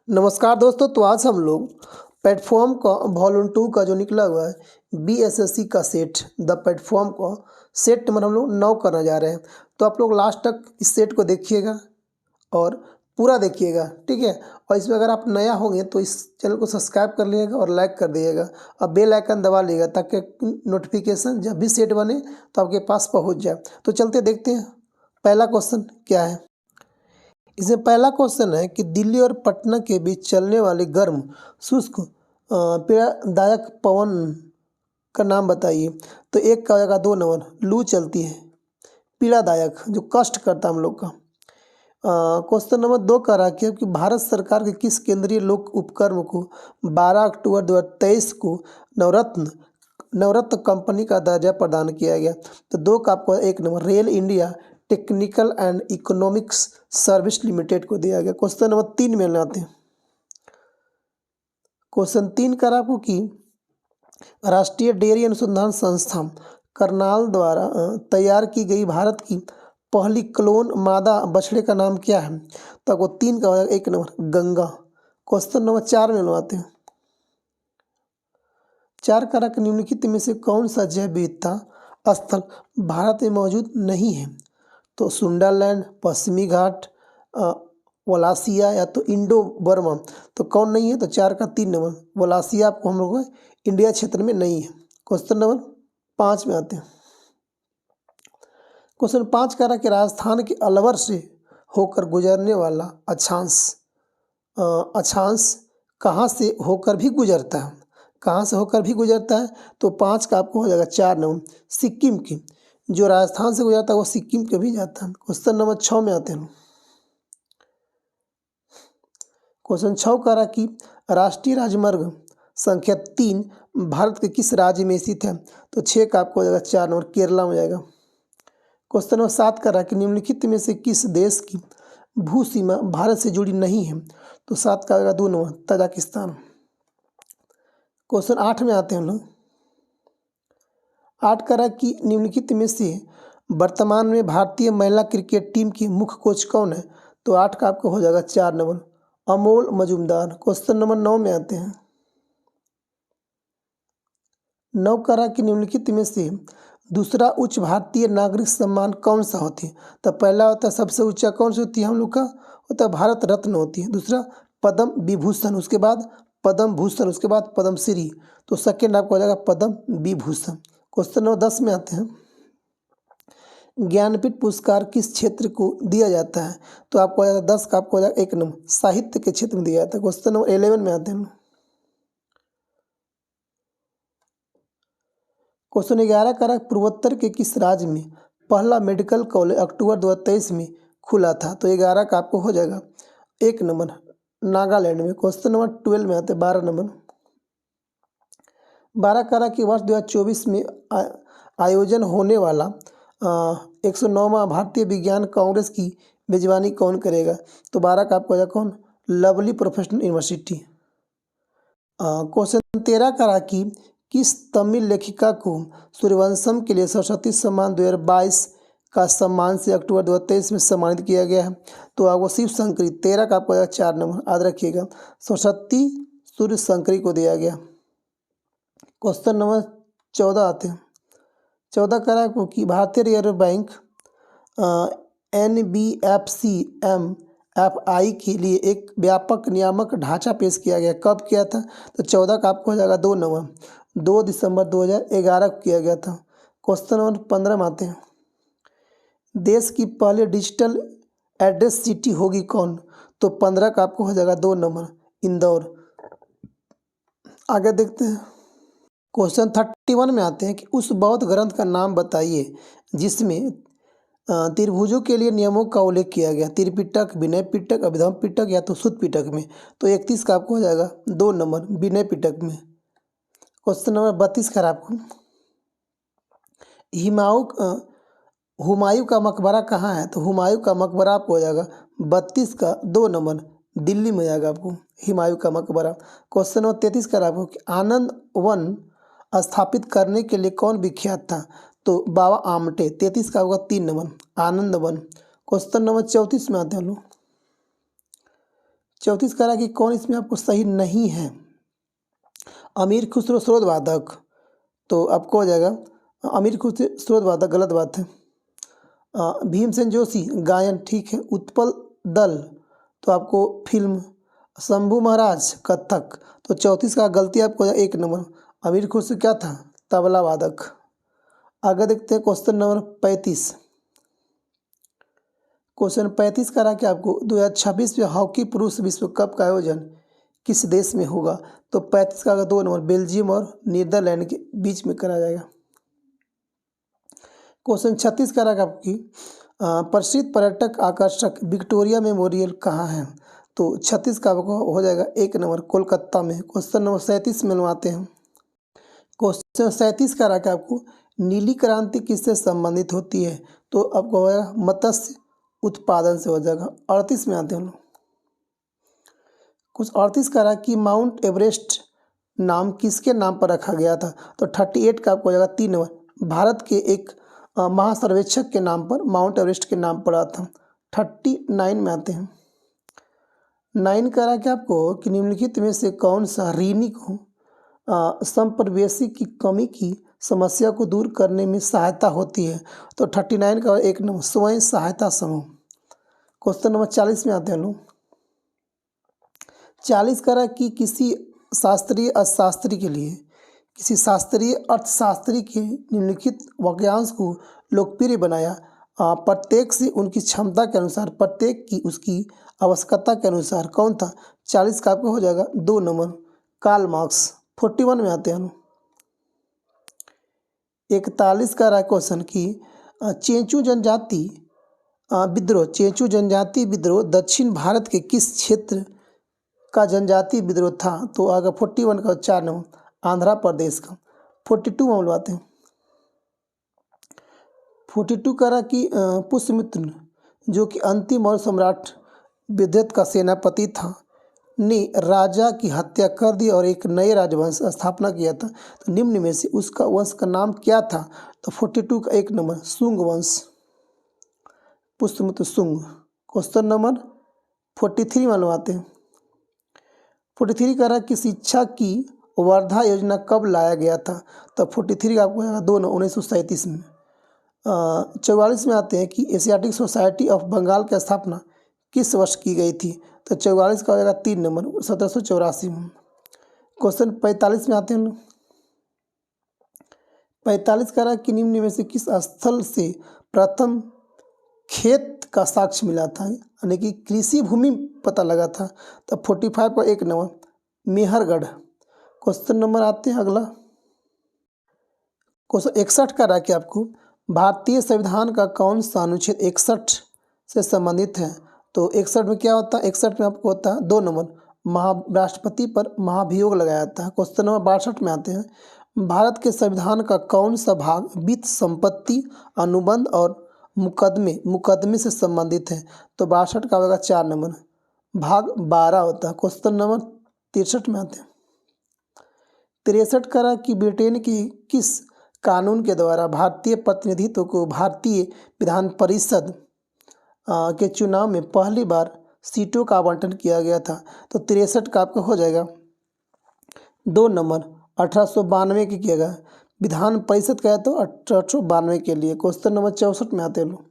नमस्कार दोस्तों। तो आज हम लोग प्लेटफॉर्म का वॉल्यूम 2 का जो निकला हुआ है बीएसएससी का सेट द प्लेटफॉर्म का सेट नंबर हम लोग 9 करने जा रहे हैं। तो आप लोग लास्ट तक इस सेट को देखिएगा और पूरा देखिएगा, ठीक है। और इसमें अगर आप नया होंगे तो इस चैनल को सब्सक्राइब कर लीजिएगा और लाइक कर दीजिएगा और बेल आइकन दबा लीजिएगा ताकि नोटिफिकेशन जब भी सेट बने तो आपके पास पहुंच जाए। तो चलते देखते हैं पहला क्वेश्चन क्या है। इसमें पहला क्वेश्चन है कि दिल्ली और पटना के बीच चलने वाले गर्म शुष्क पीड़ादायक पवन का नाम बताइए। तो एक का हो जाएगा 2 नंबर लू चलती है, पीड़ादायक जो कष्ट करता हम लोग का। क्वेश्चन नंबर 2 का रखिए कि भारत सरकार के किस केंद्रीय लोक उपक्रम को 12 अक्टूबर 2023 को नवरत्न नवरत्न कंपनी का दर्जा प्रदान किया गया। तो 2 का आपको 1 number rail India technical and economics service limited को दिया गया। क्वेश्चन नंबर 3 में लाते हैं। क्वेश्चन 3 का आपको कि राष्ट्रीय डेयरी अनुसंधान संस्थान करनाल द्वारा तैयार की गई भारत की पहली क्लोन मादा बछड़े का नाम क्या है। तो आपको 3 का हो जाएगा 1 नंबर गंगा। क्वेश्चन नंबर 4 में लाते हैं। 4 कारक निम्नलिखित में से कौन सा जैव विविधता स्थल भारत में मौजूद नहीं है। तो सुंडरलैंड, पश्चिमी घाट, वलासिया या तो इंडो बर्मा। तो कौन नहीं है। तो 4 का 3 नंबर वलासिया आपको हम लोग को इंडिया क्षेत्र में नहीं है। क्वेश्चन नंबर 5 में आते हैं। क्वेश्चन 5 कह रहा है कि राजस्थान के अलवर से होकर गुजरने वाला अक्षांश कहाँ से होकर भी गुजरता है। कहाँ से होकर भी गुजरता है। तो 5 का आपको हो जाएगा 4 नंबर सिक्किम की। जो राजस्थान से गुजरता है वो सिक्किम के भी जाता है। क्वेश्चन नंबर 6 में आते हैं। क्वेश्चन 6 कह रहा कि राष्ट्रीय राजमार्ग संख्या 3 भारत के किस राज्य में स्थित है। तो 6 का आपको हो जाएगा 4 नंबर केरला में जाएगा। क्वेश्चन नंबर 7 कह रहा कि निम्नलिखित में से किस देश की भू सीमा भारत से जुड़ी नहीं है। तो 7 का आएगा 2 नंबर तजाकिस्तान। क्वेश्चन 8 में आते हैं हम लोग। 8 कह रहा कि निम्नलिखित में से वर्तमान में भारतीय महिला क्रिकेट टीम की मुख्य कोच कौन है। तो 8 का आपको हो जाएगा 4 number Amol Majumdar. Question number 9 में आते हैं। 9 कह रहा कि निम्नलिखित में से दूसरा उच्च भारतीय नागरिक सम्मान कौन सा होती है। तो पहला होता है सबसे ऊंचा कौन सी होती है हम लोग का होता है भारत रत्न होती है। दूसरा पद्म विभूषण, उसके बाद पद्म भूषण, उसके बाद पद्म श्री। तो सेकेंड आपको हो जाएगा पद्म विभूषण। क्वेश्चन नंबर 10 में आते हैं। ज्ञानपीठ पुरस्कार किस क्षेत्र को दिया जाता है। तो आपको 10 का आपको हो जाएगा 1 नंबर साहित्य के क्षेत्र में दिया जाता है। क्वेश्चन नंबर 11 में आते हैं। क्वेश्चन 11 का पूर्वोत्तर के किस राज्य में पहला मेडिकल कॉलेज अक्टूबर 2023 में खुला था। तो 11 का आपको हो जाएगा 1 नंबर नागालैंड में। क्वेश्चन नंबर 12 में आते हैं 12 नंबर। 12 कह रहा कि वर्ष 2024 में आयोजन होने वाला 109वां भारतीय विज्ञान कांग्रेस की मेजबानी कौन करेगा। तो 12 का आपको हो जाएगा कौन लवली प्रोफेशनल यूनिवर्सिटी। क्वेश्चन 13 कह रहा कि किस तमिल लेखिका को सूर्यवंशम के लिए सरस्वती सम्मान 2022 का सम्मान से अक्टूबर 2023 में सम्मानित किया गया है। तो आपको शिव शंकरी। 13 का आपको 4 नंबर याद रखिएगा सरस्वती सूर्य शंकरी को दिया गया। क्वेश्चन नंबर 14 आते हैं। 14 कह रहा है कि भारतीय रिजर्व बैंक NBFCMFI के लिए एक व्यापक नियामक ढांचा पेश किया गया। कब किया था। तो 14 का आपको हो जाएगा 2 नंबर 2 दिसंबर 2011 को किया गया था। क्वेश्चन नंबर 15 में आते हैं। देश की पहले डिजिटल एड्रेस सिटी होगी कौन। तो 15 का आपको हो जाएगा 2 नंबर इंदौर। आगे देखते हैं। क्वेश्चन 31 में आते हैं कि उस बौद्ध ग्रंथ का नाम बताइए जिसमें त्रिभुजों के लिए नियमों का उल्लेख किया गया। त्रिपिटक, विनय पिटक, अभिधम पिटक या तो सुत पिटक में। तो 31 का आपको हो जाएगा 2 नंबर विनय पिटक में। क्वेश्चन नंबर 32 का आपको हुमायूं का मकबरा कहाँ है। तो हुमायूं का मकबरा आपको हो जाएगा 32 का 2 नंबर दिल्ली में जाएगा आपको हुमायूं का मकबरा। क्वेश्चन नंबर 33 का आपको आनंद वन स्थापित करने के लिए कौन विख्यात था। तो बाबा आमटे। 33 का होगा 3 नंबर आनंद वन। क्वेश्चन नंबर 34 में आते हैं लोग। 34 कह रहा है कि कौन इसमें आपको सही नहीं है। अमीर खुसरो स्रोतवादक, तो आपको हो जाएगा अमीर खुसरो स्रोतवादक, गलत बात है। भीमसेन जोशी गायन, ठीक है। उत्पल दल, तो आपको फिल्म। शंभू महाराज कथक, तो 34 का गलती आपको 1 नंबर। अमीर खुसरो क्या था, तबला वादक। आगे देखते हैं क्वेश्चन नंबर 35। क्वेश्चन 35 करा कि आपको 2026 में हॉकी पुरुष विश्व कप का आयोजन किस देश में होगा। तो 35 का 2 नंबर, बेल्जियम और नीदरलैंड के बीच में करा जाएगा। क्वेश्चन 36 करा कि आपकी प्रसिद्ध पर्यटक आकर्षक विक्टोरिया मेमोरियल कहाँ है। तो 36 का आपको हो जाएगा 1 नंबर, कोलकाता में। क्वेश्चन नंबर 37 में मिलवाते हैं। क्वेश्चन 37 करा कि आपको नीली क्रांति किससे संबंधित होती है। तो आपको होगा मत्स्य उत्पादन से हो जाएगा। 38 में आते हैं हम लोग। कुछ 38 करा कि माउंट एवरेस्ट नाम किसके नाम पर रखा गया था। तो 38 का आपको हो जाएगा 3 नंबर, भारत के एक महासर्वेक्षक के नाम पर माउंट एवरेस्ट के नाम पड़ा था। 39 में आते हैं। 9 करा कि आपको कि निम्नलिखित में से कौन सा ऋणी को संप्रवेशी की कमी की समस्या को दूर करने में सहायता होती है। तो 39 का 1 नंबर, स्वयं सहायता समूह। क्वेश्चन नंबर 40 में आते हैं लोग। 40 करा कि किसी शास्त्रीय अर्थशास्त्री के लिए, किसी शास्त्रीय अर्थशास्त्री के निम्नलिखित वाक्यांश को लोकप्रिय बनाया। प्रत्येक से उनकी क्षमता के अनुसार, प्रत्येक की उसकी आवश्यकता के अनुसार कौन था। 40 का आपको हो जाएगा 2 नंबर, कार्ल मार्क्स। 41 में आते हैं। 41 का रहा क्वेश्चन की चेंचू जनजाति विद्रोह, चेंचू जनजाति विद्रोह दक्षिण भारत के किस क्षेत्र का जनजाति विद्रोह था। तो आगे 41 का 4 नंबर, आंध्र प्रदेश का। 42 में बुलवाते हैं। 42 का रहा कि पुष्यमित्र जो कि अंतिम और सम्राट विदर्भ का सेनापति था, ने राजा की हत्या कर दी और एक नए राजवंश स्थापना किया था। तो निम्न में से उसका वंश का नाम क्या था। तो 42 का 1 नंबर, शुंग वंश, पुष्यमित्र शुंग। क्वेश्चन नंबर 43 में आते हैं। 43 का रहा कि शिक्षा की वर्धा योजना कब लाया गया था। तो 43 का आपको 2 नंबर, 1937 में। 44 में आते हैं कि एशियाटिक सोसाइटी ऑफ बंगाल की स्थापना किस वर्ष की गई थी। तो 44 का हो जाएगा 3 नंबर, 1784 में। क्वेश्चन 45 में आते हैं। 45 का रहा कि निम्न में से किस स्थल से प्रथम खेत का साक्ष्य मिला था, यानी कि कृषि भूमि पता लगा था। तो 45 का 1 नंबर, मेहरगढ़। क्वेश्चन नंबर आते हैं अगला। क्वेश्चन 61 का रहा कि आपको भारतीय संविधान का कौन सा अनुच्छेद 61 से संबंधित है। तो 61 में क्या होता है, 61 में आपको होता है 2 नंबर, राष्ट्रपति पर महाभियोग लगाया जाता है। क्वेश्चन नंबर 62 में आते हैं। भारत के संविधान का कौन सा भाग वित्त, संपत्ति, अनुबंध और मुकदमे से संबंधित है। तो 62 का होगा 4 नंबर, भाग 12 होता है। क्वेश्चन नंबर 63 में आते हैं। 63 का रहा कि ब्रिटेन की किस कानून के द्वारा भारतीय प्रतिनिधित्व को भारतीय विधान परिषद के चुनाव में पहली बार सीटों का आवंटन किया गया था। तो 63 का आपका हो जाएगा 2 नंबर, 1892 के किया गया। विधान परिषद का है तो 1892 के लिए। क्वेश्चन नंबर 64 में आते हैं लोग।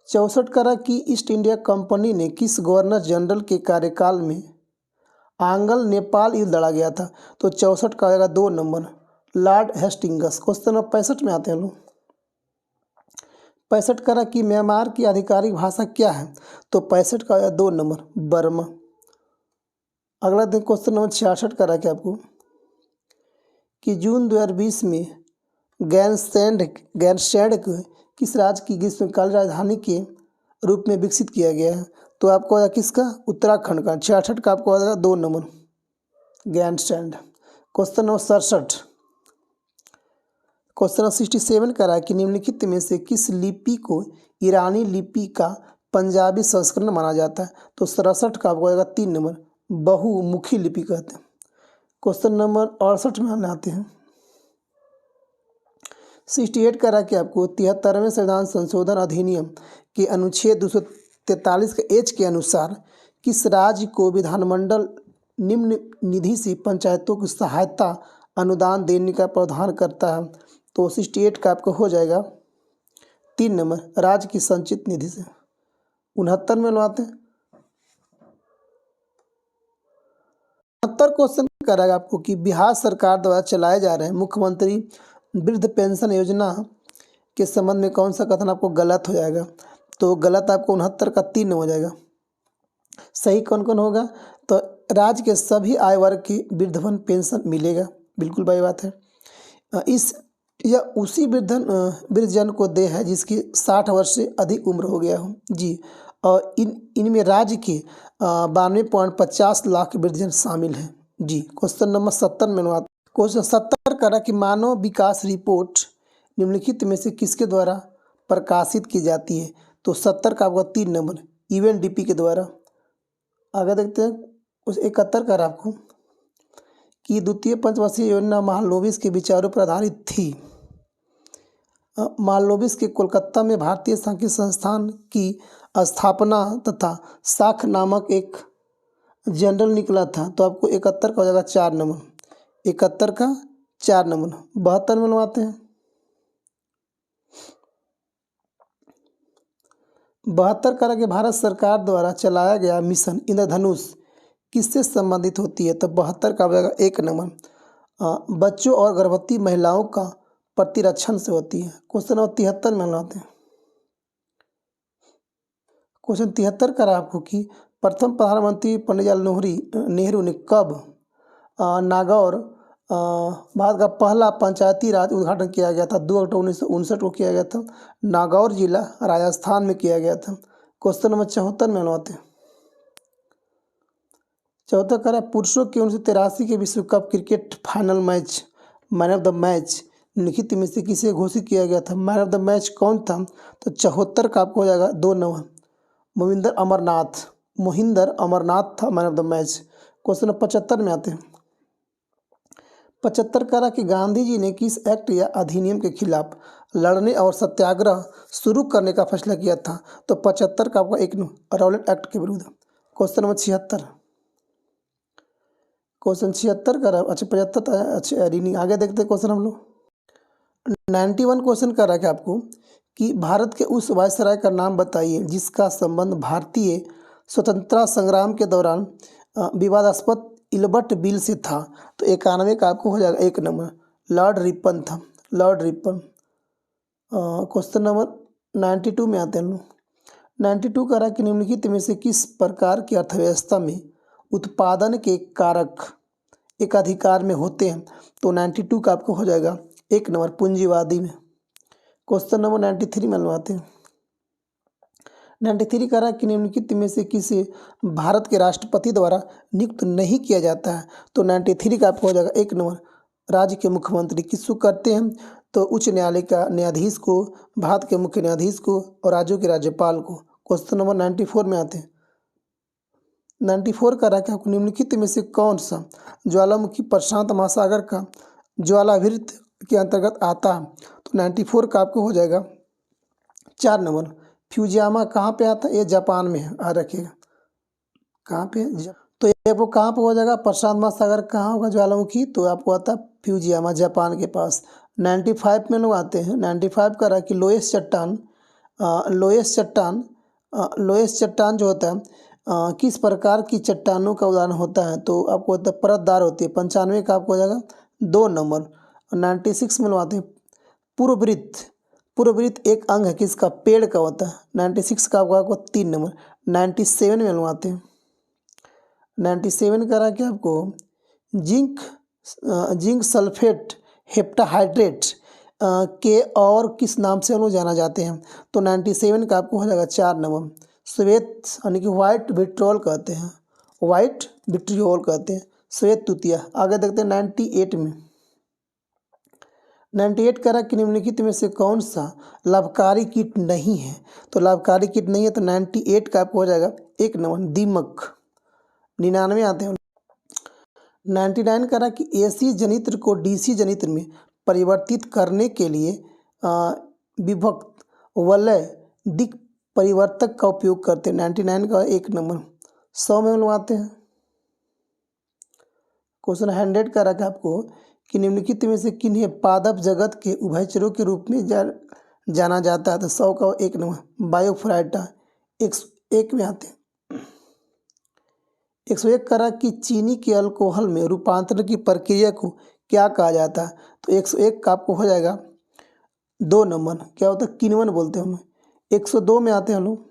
64 का रहा कि ईस्ट इंडिया कंपनी ने किस गवर्नर जनरल के कार्यकाल में आंग्ल नेपाल युद्ध लड़ा गया था। तो 64 का आएगा 2 number, Lord Hastings. Question number 65 में आते हैं लोग। 65 का रहा कि म्यांमार की आधिकारिक भाषा क्या है। तो 65 का आया 2 नंबर, बर्मा। अगला दिन क्वेश्चन नंबर 66 का रहा कि आपको कि जून 2020 में गैरसैंड को किस राज्य की ग्रीष्मकालीन राजधानी के रूप में विकसित किया गया है। तो आपको आया किसका, उत्तराखंड का। 66 का आपको आएगा 2 number, Gairsain. Question number 67। Question number 67 का रहा कि निम्नलिखित में से किस लिपि को ईरानी लिपि का पंजाबी संस्करण माना जाता है। तो 67 का आपको आएगा 3 नंबर, बहुमुखी लिपि कहते हैं। क्वेश्चन नंबर 68 में आते हैं। 68 का रहा कि आपको 73वें संविधान संशोधन अधिनियम के अनुच्छेद 43 के एच के अनुसार किस राज्य को विधानमंडल निम्न निधि से पंचायतों की सहायता अनुदान देने का प्रावधान करता है? तो 68 का आपको हो जाएगा 3 नंबर राज्य की संचित निधि से। 69 में लगाते हैं। 69 क्वेश्चन करेगा आपको कि बिहार सरकार द्वारा चलाए जा रहे मुख्यमंत्री वृद्ध पेंशन योजना के संबंध में कौन सा कथन आपको गलत हो जाएगा? तो गलत आपको 69 का 3 हो जाएगा। सही कौन कौन होगा? तो राज्य के सभी आय वर्ग की वृद्धवन पेंशन मिलेगा, बिल्कुल भाई बात है। इस यह उसी वृद्धजन को दे है जिसकी 60 वर्ष से अधिक उम्र हो गया हो जी। और इनमें राज्य के 92.50 लाख वृद्धजन शामिल हैं जी। क्वेश्चन नंबर 70 में बात क्वेश्चन 70 करा कि मानव विकास रिपोर्ट निम्नलिखित में से किसके द्वारा प्रकाशित की जाती है? तो 70 का आपका 3 नंबर यूएनडीपी के द्वारा। आगे देखते हैं उस 71 का आपको कि द्वितीय पंचवर्षीय योजना महालनोबिस के विचारों पर आधारित थी। महालनोबिस के कोलकाता में भारतीय सांख्यिकी संस्थान की स्थापना तथा साख नामक एक जर्नल निकला था। तो आपको 71 का हो जाएगा 4 नंबर। 71 का 4 नंबर। 72 में बनवाते हैं। 72 करा कि भारत सरकार द्वारा चलाया गया मिशन इंद्रधनुष किससे संबंधित होती है? तो 72 का हो जाएगा 1 नंबर बच्चों और गर्भवती महिलाओं का प्रतिरक्षण से होती है। क्वेश्चन नंबर 73 में लाते हैं। क्वेश्चन 73 करा आपको कि प्रथम प्रधानमंत्री पंडित जवाहरलाल नेहरू ने कब नागौर भारत का पहला पंचायती राज उद्घाटन किया गया था? 2 अक्टूबर 1959 को किया गया था। नागौर जिला राजस्थान में किया गया था। क्वेश्चन नंबर 74 में लाते हैं। 74 करा पुरुषों के 1983 के विश्व cup cricket final match man of the match निम्नलिखित में से किसे घोषित किया गया था? मैन ऑफ द मैच कौन था? तो 74 का आपको हो जाएगा 2 नंबर मोहिंदर अमरनाथ था man of the match. Question number 75 में आते हैं। 75 करा कि गांधी जी ने किस एक्ट या अधिनियम के खिलाफ लड़ने और सत्याग्रह शुरू करने का फैसला किया था? तो 75 का आपका 1 रॉलेट एक्ट के विरुद्ध। क्वेश्चन नंबर 76 क्वेश्चन 76 करा अच्छा 75 अच्छा रीडिंग आगे देखते हैं क्वेश्चन हम लोग। 91 क्वेश्चन करा कि आपको कि भारत के उस वायसराय का नाम बताइए जिसका संबंध भारतीय स्वतंत्रता संग्राम के दौरान विवादास्पद इल्बर्ट बिल से था। तो 91 का आपको हो जाएगा 1 नंबर लॉर्ड रिपन था। Lord Ripon. क्वेश्चन नंबर 92 में आते हैं लोग। 92 करा कि निम्नलिखित में से किस प्रकार की अर्थव्यवस्था में उत्पादन के कारक एक अधिकार में होते हैं? तो 92 का आपको हो जाएगा 1 नंबर पूंजीवादी में। क्वेश्चन नंबर 93 में लगवाते हैं। 93 करा कि निम्नलिखित में से किसे भारत के राष्ट्रपति द्वारा नियुक्त नहीं किया जाता है? तो 93 का आपको हो जाएगा 1 नंबर राज्य के मुख्यमंत्री किसको करते हैं? तो उच्च न्यायालय का न्यायाधीश को, भारत के मुख्य न्यायाधीश को और राज्यों के राज्यपाल को। क्वेश्चन नंबर 94 में आते हैं। 94 करा कि आपको निम्नलिखित में से कौन सा ज्वालामुखी प्रशांत महासागर का ज्वालावृत्त के अंतर्गत आता है? तो 94 का आपको हो जाएगा 4 नंबर फ्यूजियामा। कहाँ पे आता है? ये जापान में है। रखिएगा कहाँ पे है? तो ये वो कहाँ पे हो जाएगा? प्रशांत महासागर कहाँ होगा ज्वालामुखी? तो आपको आता है फ्यूजियामा जापान के पास। 95 में लोग आते हैं। 95 करा कि लोएस्ट चट्टान जो होता है किस प्रकार की चट्टानों का उदाहरण होता है? तो आपको होता है परतदार होती है। 95 का आपको हो जाएगा 2 नंबर। 96 में लगाते हैं पूर्व वृत्त एक अंग है किसका? पेड़ का होता है। 96 का आपको 3 नंबर। 97 में लगाते हैं। 97 करा कि आपको जिंक सल्फेट हेप्टाहाइड्रेट के और किस नाम से हम लोग जाना जाते हैं? तो 97 का आपको हो जाएगा 4 नंबर श्वेत यानी कि वाइट विट्रियोल कहते हैं। वाइट विट्रियोल कहते हैं, श्वेत तुतिया। आगे देखते हैं 98 में। 98 करा कि निम्नलिखित में से कौन सा लाभकारी कीट नहीं है? तो लाभकारी कीट नहीं है तो 98 का आपको हो जाएगा 1 नंबर दीमक। 99 आते हैं। 99 करा कि एसी जनित्र को डीसी जनित्र में परिवर्तित करने के लिए विभक्त वलय दिक् परिवर्तक का उपयोग करते हैं। 99 का 1 नंबर। 100 में मिलवाते हैं। क्वेश्चन 100 का रखा आपको कि निम्नलिखित में से किन्हें पादप जगत के उभयचरों के रूप में जाना जाता है। तो 100 का 1 नंबर बायोफाइटा 101 में आते हैं। 101 करा कि चीनी के अल्कोहल में रूपांतरण की प्रक्रिया को क्या कहा जाता है। तो 101 का आपको हो जाएगा 2 नंबर, क्या होता है, किण्वन बोलते हैं हम। 102 में आते हैं हम लोग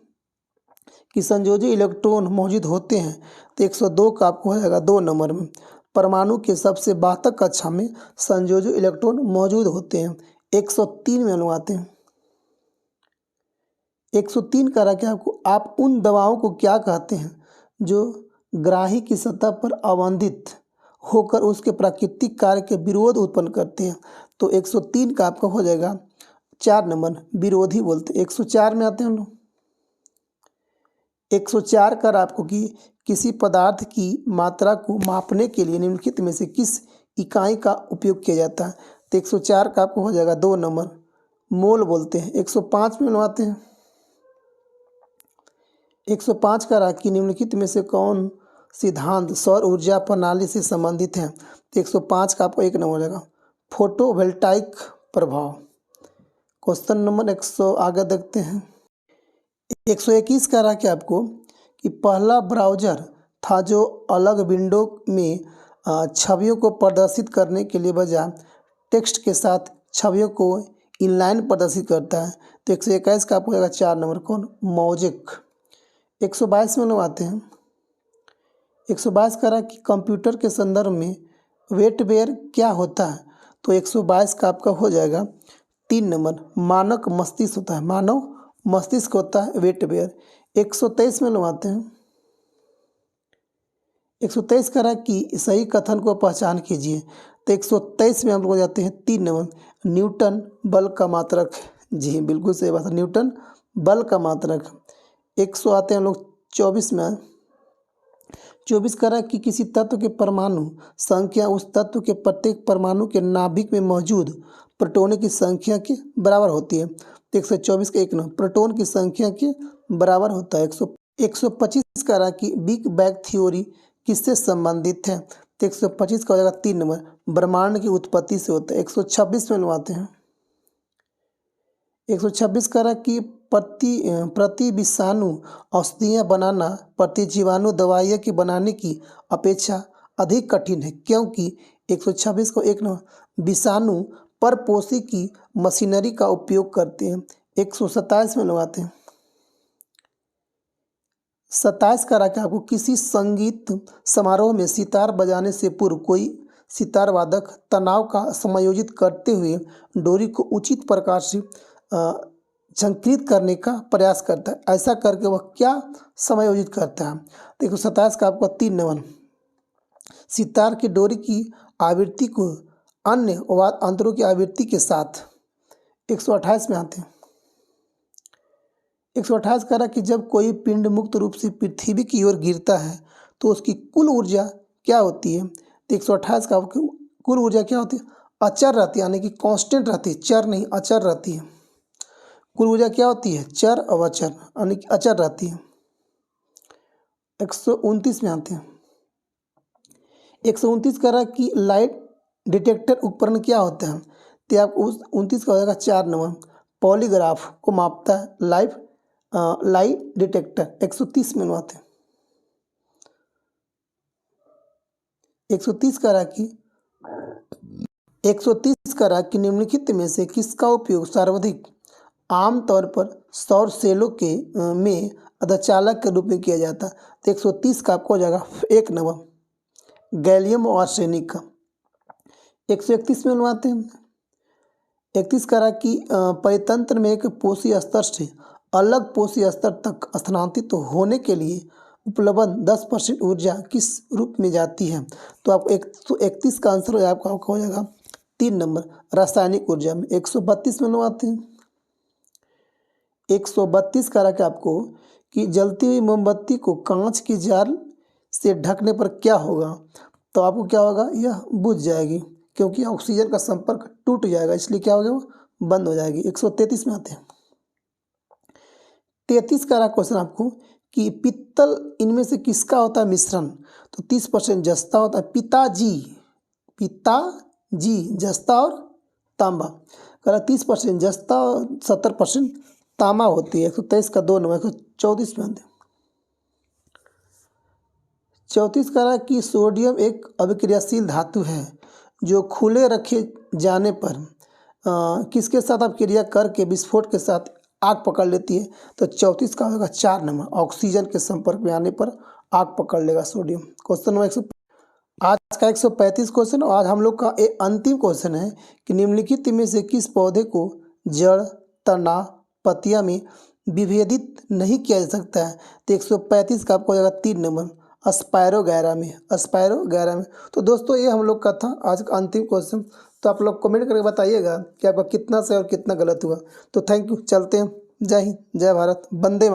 कि संयोजी इलेक्ट्रॉन मौजूद होते हैं। तो 102 का आपको हो जाएगा 2 नंबर में। परमाणु के सबसे बाहर कक्षा में संयोजी इलेक्ट्रॉन मौजूद होते हैं। 103 में लोग आते हैं। 103 का रखा आपको, आप उन दवाओं को क्या कहते हैं जो ग्राही की सतह पर अवंधित होकर उसके प्राकृतिक कार्य के विरोध उत्पन्न करते हैं। तो 103 का आपका हो जाएगा 4 नंबर, विरोधी बोलते हैं। 104 में आते हैं हम लोग। 104 कर आपको कि किसी पदार्थ की मात्रा को मापने के लिए निम्नलिखित में से किस इकाई का उपयोग किया जाता है। तो 104 का आपको हो जाएगा 2 नंबर, मोल बोलते हैं। 105 में बनवाते हैं। 105 का रहा कि निम्नलिखित में से कौन सिद्धांत सौर ऊर्जा प्रणाली से संबंधित है। तो 105 का आपको 1 नंबर हो जाएगा, फोटोवोल्टाइक प्रभाव। क्वेश्चन नंबर 100 आगे देखते हैं। 121 का रहा कि आपको कि पहला ब्राउज़र था जो अलग विंडो में छवियों को प्रदर्शित करने के लिए बजाय टेक्स्ट के साथ छवियों को इनलाइन प्रदर्शित करता है। तो 121 का आपको होगा 4 नंबर, कौन, मौजिक। 122 में लोग आते हैं। 122 का रहा कि कंप्यूटर के संदर्भ में वेटवेयर क्या होता है। तो 122 का आपका हो जाएगा 3 नंबर, मानक मस्तिष्क होता है, मानव मस्तिष्क होता है वेटवेयर। 123 में लोग आते हैं। 123 का रहा कि सही कथन को पहचान कीजिए। तो 123 में हम लोग जाते हैं 3 नंबर, न्यूटन बल का मात्रक। जी बिल्कुल सही बात है, न्यूटन बल का मात्रक। 100 आते हैं हम लोग 24 में। 24 का रहा कि किसी तत्व के परमाणु संख्या उस तत्व के प्रत्येक परमाणु के नाभिक में मौजूद प्रोटॉनों की संख्या के बराबर होती है। तो 124 का 1 नंबर, प्रोटॉन की संख्या के बराबर होता है। 125 का रहा कि बिग बैंग थ्योरी किससे संबंधित है। तो 125 का हो जाएगा 3 नंबर, ब्रह्मांड की उत्पत्ति से होता है। 126 में लगवाते हैं। 126 का रहा कि प्रति विषाणु औषधियाँ बनाना प्रति जीवाणु दवाइयाँ की बनाने की अपेक्षा अधिक कठिन है, क्योंकि 126 को 1 नंबर, विषाणु परपोषी की मशीनरी का उपयोग करते हैं। 127 में लगाते हैं। 27 का रखा आपको, किसी संगीत समारोह में सितार बजाने से पूर्व कोई सितार वादक तनाव का समायोजित करते हुए डोरी को उचित प्रकार से झंकृत करने का प्रयास करता है। ऐसा करके वह क्या समायोजित करता है। देखो 27 का आपका 3 नंबर, सितार की डोरी की आवृत्ति को अन्य वाद्य यंत्रों की आवृत्ति के साथ। 128 में आते हैं। 128 कह रहा कि जब कोई पिंड मुक्त रूप से पृथ्वी की ओर गिरता है तो उसकी कुल ऊर्जा क्या होती है। तो 128 का कुल ऊर्जा क्या होती है, अचर रहती है, यानी कि कांस्टेंट रहती है, चर नहीं अचर रहती है। कुल ऊर्जा क्या होती है, चर और अचर, यानी कि अचर रहती है। 129 में आते हैं। 129 कह रहा कि लाइट डिटेक्टर उपकरण क्या होता है। तो आप उस 29 का हो जाएगा 4 नंबर, पॉलीग्राफ को मापता है लाइट डिटेक्टर। 130 में आते हैं। 130 का रहा कि निम्नलिखित में से किसका उपयोग सर्वाधिक आमतौर पर सौर सेलों के में अर्धचालक के रूप में किया जाता है। तो 130 का आपको हो जाएगा 1 नंबर, गैलियम और आर्सेनिक का। 131 में बनवाते हैं। 31 का रहा कि परितंत्र में एक पोषी स्तर से अलग पोषी स्तर तक स्थानांतरित होने के लिए उपलब्ध 10% ऊर्जा किस रूप में जाती है। तो आपको 131 का आंसर आपका हो जाएगा 3 नंबर, रासायनिक ऊर्जा में। 132 में बनवाते हैं। 132 का रहा आपको कि जलती हुई मोमबत्ती को कांच की जार से ढकने पर क्या होगा। तो आपको क्या होगा, यह बुझ जाएगी, क्योंकि ऑक्सीजन का संपर्क टूट जाएगा, इसलिए क्या होगा, वो बंद हो जाएगी। 133 में आते हैं। 33 का रहा क्वेश्चन आपको कि पित्तल इनमें से किसका होता है मिश्रण, तो 30% जस्ता होता है। पिताजी जस्ता और तांबा, कह 30% जस्ता और 70% तांबा होती है। 123 का 2 नंबर, 134 में 34 कह रहा है कि सोडियम एक अभिक्रियाशील धातु है जो खुले रखे जाने पर किसके साथ अभिक्रिया करके विस्फोट के साथ आग पकड़ लेती है, तो 34 का होगा 4 नंबर, ऑक्सीजन के संपर्क में आने पर आग पकड़ लेगा सोडियम। क्वेश्चन नंबर आज का 135 क्वेश्चन। और आज हम लोग का अंतिम क्वेश्चन है कि निम्नलिखित में से किस पौधे को जड़, तना, पत्तियां में विभेदित नहीं किया जा सकता है, तो 135 का आपको हो जाएगा 3 नंबर, अस्पायरोगैरा में। तो दोस्तों ये हम लोग का था आज का अंतिम क्वेश्चन। तो आप लोग कमेंट करके बताइएगा कि आपका कितना सही और कितना गलत हुआ। तो थैंक यू, चलते हैं। जय हिंद, जय भारत, वंदे